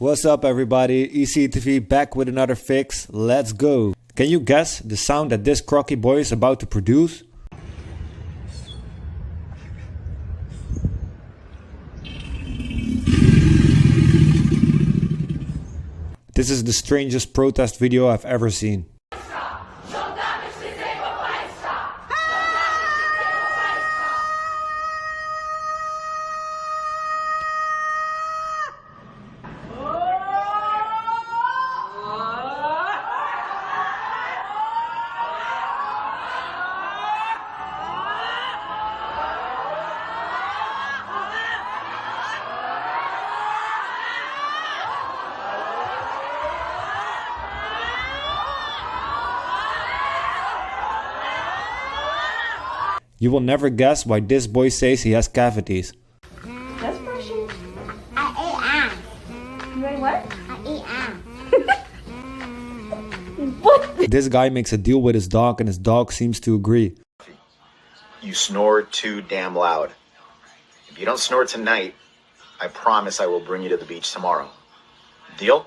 What's up everybody, ECTV back with another fix, let's go. Can you guess the sound that this crocky boy is about to produce? This is the strangest protest video I've ever seen. You will never guess why this boy says he has cavities. That's brushing. I ate ass. You ate what? I ate ass. What? This guy makes a deal with his dog and his dog seems to agree. You snore too damn loud. If you don't snore tonight, I promise I will bring you to the beach tomorrow. Deal?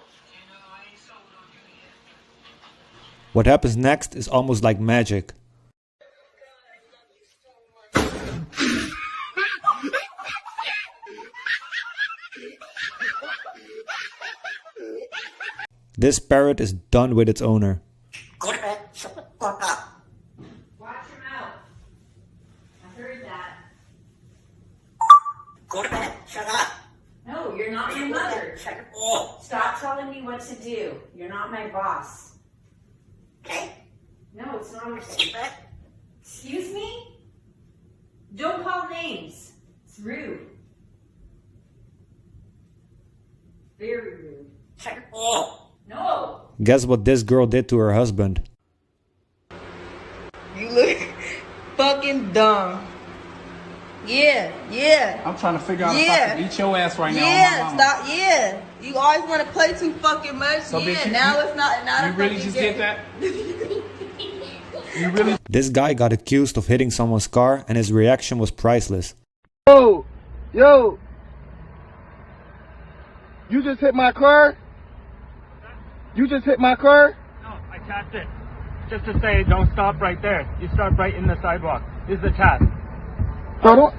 What happens next is almost like magic. This parrot is done with its owner. Watch your mouth. I heard that. Go to bed. Shut up. No, you're not my mother. Stop telling me what to do. You're not my boss. Okay? No, it's not your Go to bed. Excuse me? Don't call names. It's rude. Very rude. Shut up. No. Guess what this girl did to her husband? You look fucking dumb. Yeah. I'm trying to figure out Yeah. if I can eat your ass right now. Yeah, on my mama. stop. Yeah. You always want to play too fucking much. So, Yeah, bitch, you- now it's not You a really fucking just game. get that? You really? This guy got accused of hitting someone's car and his reaction was priceless. Yo, you just hit my car? You just hit my car? No, I tapped it. Just to say, don't stop right there. You stop right in the sidewalk. This is a tap. Bro,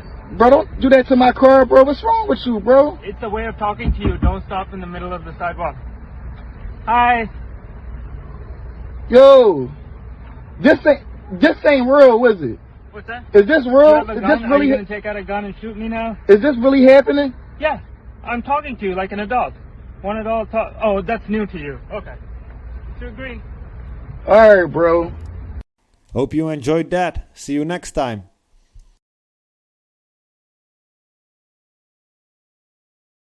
don't do that to my car, bro. What's wrong with you, bro? It's a way of talking to you. Don't stop in the middle of the sidewalk. Hi. Yo, this ain't real, is it? What's that? Is this You real? have a Is gun? this Are you really? going to take out a gun and shoot me now? Is this really happening? Yeah. I'm talking to you like an adult. One adult talk. Oh, that's new to you. Okay. To agree. All right, bro. Hope you enjoyed that. See you next time.